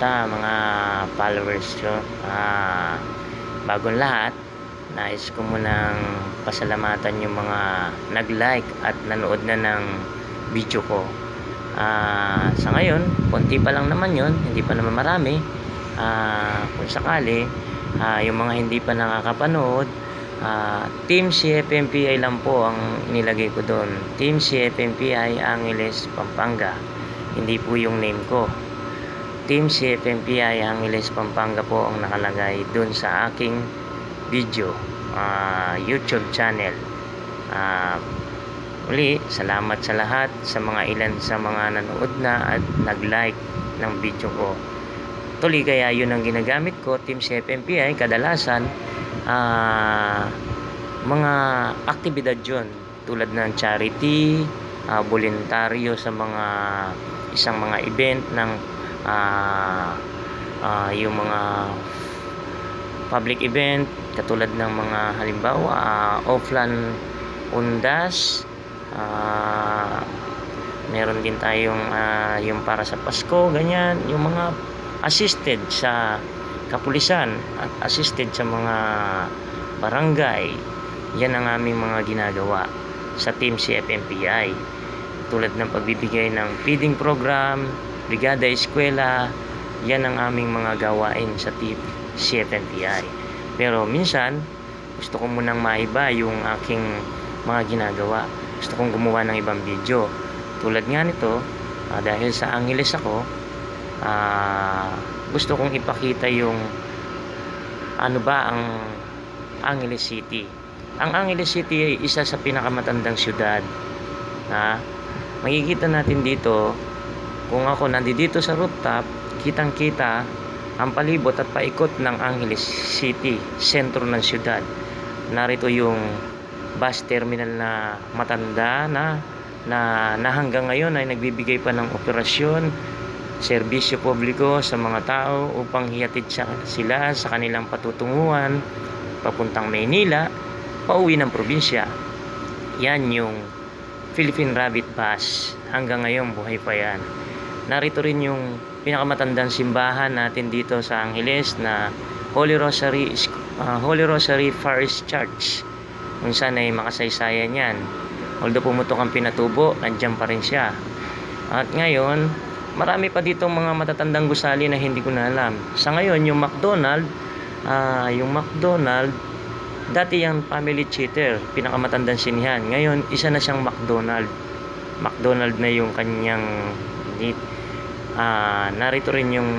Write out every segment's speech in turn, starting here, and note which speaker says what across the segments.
Speaker 1: Kamusta mga followers ko? Bagong lahat, nais ko munang pasalamatan yung mga nag-like at nanood na ng video ko. Sa ngayon, konti pa lang naman yon, hindi pa naman marami. Kung sakali, yung mga hindi pa nakakapanood, Team CFMPI lang po ang inilagay ko doon. Team CFMPI Angeles, Pampanga. Hindi po yung name ko. Team CFMPI Angeles, Pampanga po ang nakalagay dun sa aking video YouTube channel. Uli, salamat sa lahat, sa mga ilan sa mga nanood na at nag-like ng video ko. Tuloy kaya yun ang ginagamit ko, Team CFMPI. Kadalasan mga aktibidad yun, tulad ng charity, voluntaryo sa mga isang mga event ng yung mga public event, katulad ng mga halimbawa offline undas, meron din tayong yung para sa Pasko, ganyan, yung mga assisted sa kapulisan at assisted sa mga barangay. Yan ang aming mga ginagawa sa Team CFMPI, tulad ng pagbibigay ng feeding program, brigada eskwela. Yan ang aming mga gawain sa Team CFMPI. Pero minsan gusto ko munang maiba yung aking mga ginagawa. Gusto kong gumawa ng ibang video, tulad nga nito. Dahil sa Angeles ako, gusto kong ipakita yung ano ba ang Angeles City. Ang Angeles City ay isa sa pinakamatandang syudad. Makikita natin dito, kung ako nandito sa rooftop, kitang kita ang palibot at paikot ng Angeles City, sentro ng syudad. Narito yung bus terminal na matanda na hanggang ngayon ay nagbibigay pa ng operasyon, serbisyo publiko sa mga tao upang hihatid sila sa kanilang patutunguhan papuntang Maynila, pauwi ng probinsya. Yan yung Philippine Rabbit Bus. Hanggang ngayon buhay pa yan. Narito rin yung pinakamatandang simbahan natin dito sa Angeles na Holy Rosary Parish Church, kung saan ay makasaysayan yan. Although pumutok ang pinatubo, nandiyan pa rin siya. At ngayon, marami pa ditong mga matatandang gusali na hindi ko na alam. Sa ngayon, yung McDonald, dati yung Family Theater, pinakamatandang sinihan. Ngayon, isa na siyang McDonald na yung kanyang narito rin yung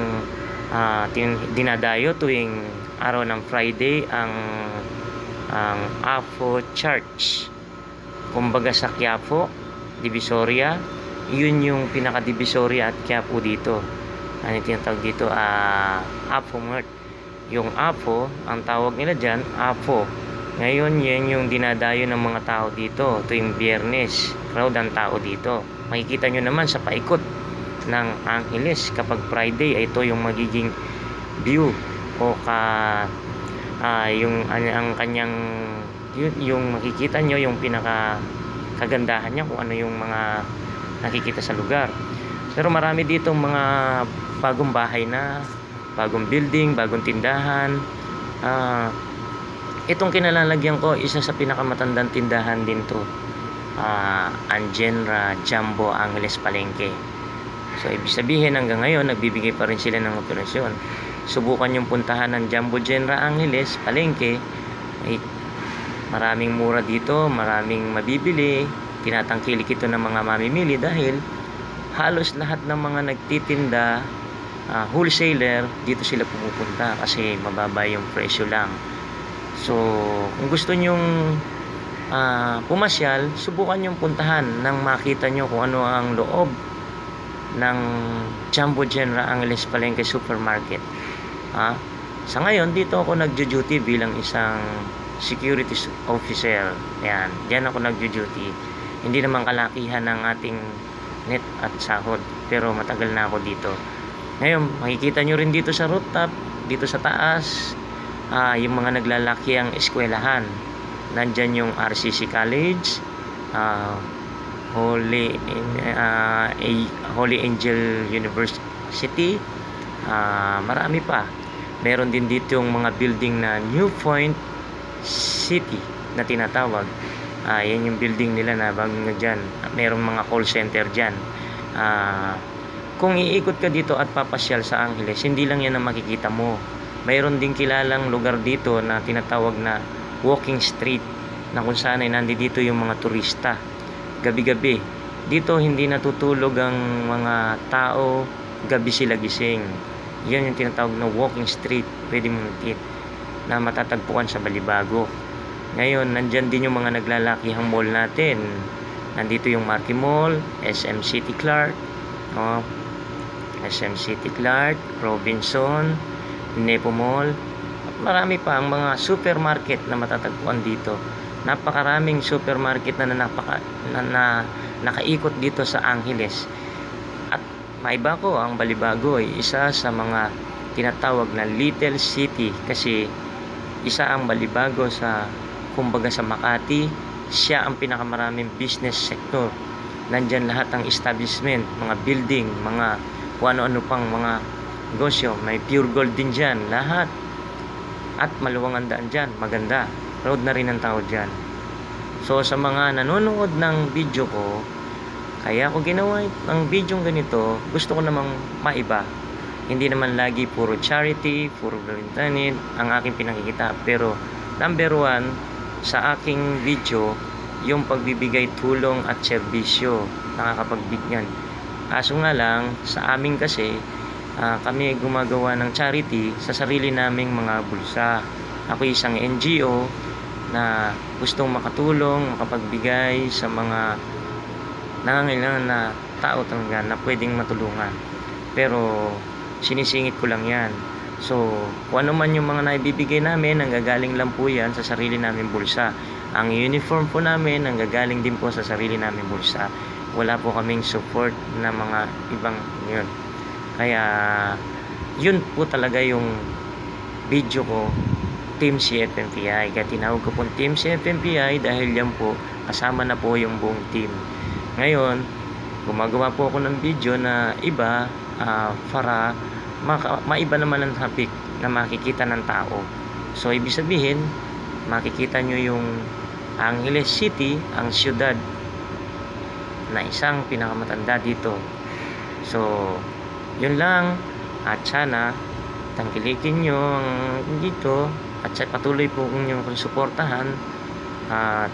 Speaker 1: dinadayo tuwing araw ng Friday ang AFO Church. Kumbaga sa Quiapo, Divisoria, yun yung pinaka-Divisoria at Quiapo dito. Ano tinatawag dito? AFO Mart. Yung AFO, ang tawag nila dyan, AFO. Ngayon, yan yung dinadayo ng mga tao dito tuwing Biyernes. Crowd ang tao dito. Makikita nyo naman sa paikot ng Angeles kapag Friday, ito yung magiging view o ang kanyang yung makikita nyo yung pinaka kagandahan niya, kung ano yung mga nakikita sa lugar. Pero marami dito mga bagong bahay na, bagong building, bagong tindahan. Itong kinalalagyan ko, isa sa pinakamatandang tindahan din to, Angenra Jumbo Angeles Palengke. So ibig sabihin hanggang ngayon nagbibigay pa rin sila ng operasyon. Subukan yung puntahan ng Jumbo Genera Angeles Palengke. Ay maraming mura dito, maraming mabibili. Tinatangkilik ito ng mga mamimili dahil halos lahat ng mga nagtitinda, wholesaler, dito sila pumupunta kasi mababa yung presyo lang. So kung gusto nyong pumasyal, subukan yung puntahan nang makita nyo kung ano ang loob ng Jumbo Genera Angeles Palengke Supermarket. Sa ngayon, dito ako nagjo-duty bilang isang security officer. Yan, diyan ako nagjo-duty. Hindi naman kalakihan ng ating net at sahod, pero matagal na ako dito. Ngayon, makikita nyo rin dito sa rooftop, dito sa taas, yung mga naglalakiang eskwelahan. Nandyan yung RCC College, Holy Angel University, Marami pa. Meron din dito yung mga building na New Point City na tinatawag. Yan yung building nila na bagong dyan. Merong mga call center dyan. Kung iikot ka dito at papasyal sa Angeles, hindi lang yan ang makikita mo. Mayroon din kilalang lugar dito na tinatawag na walking street, na kung saan ay nandito yung mga turista gabi-gabi. Dito hindi natutulog ang mga tao, gabi sila gising. Yan yung tinatawag na walking street, pwede mong nakita, na matatagpuan sa Balibago. Ngayon, nandyan din yung mga naglalakihang mall natin. Nandito yung Marquee Mall, SM City Clark, SM City Clark, Robinson, Nepo Mall. Marami pa ang mga supermarket na matatagpuan dito. Napakaraming supermarket na nakaikot dito sa Angeles. At maiba ko, ang Balibago ay isa sa mga tinatawag na little city, kasi isa ang Balibago sa, kumbaga, sa Makati. Siya ang pinakamaraming business sector. Nandyan lahat ng establishment, mga building, mga kung ano-ano pang mga negosyo. May Pure Gold din dyan, lahat. At maluwang ang daan dyan, maganda. Road na rin ang tao dyan. So sa mga nanonood ng video ko, kaya ako ginawa ang video ganito, gusto ko namang maiba. Hindi naman lagi puro charity, puro volunteer ang aking pinakikita. Pero number one sa aking video, yung pagbibigay tulong at serbisyo, nakakapagbigyan. Kaso nga lang, sa amin kasi, kami gumagawa ng charity sa sarili naming mga bulsa. Ako isang NGO na gustong makatulong, makapagbigay sa mga nangangailangan na tao talaga na pwedeng matulungan. Pero sinisingit ko lang yan. So, kung ano man yung mga naibibigay namin, nanggagaling lang po yan sa sarili naming bulsa. Ang uniform po namin, nanggagaling din po sa sarili naming bulsa. Wala po kaming support na mga ibang yun. Kaya yun po talaga yung video ko, Team CFMPI. Kaya tinawag ko po Team CFMPI dahil yan po kasama na po yung buong team. Ngayon, gumagawa po ako ng video na iba, para maiba naman ang topic na makikita ng tao. So ibig sabihin, makikita nyo yung Angeles City, ang siyudad na isang pinakamatanda dito. So yun lang, at sana tangkilikin nyo ang dito, at patuloy po inyong suportahan. At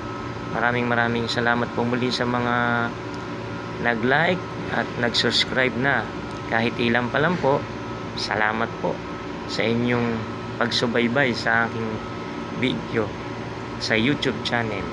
Speaker 1: maraming salamat po muli sa mga nag-like at nag-subscribe na. Kahit ilan pa lang po, salamat po sa inyong pagsubaybay sa aking video sa YouTube channel.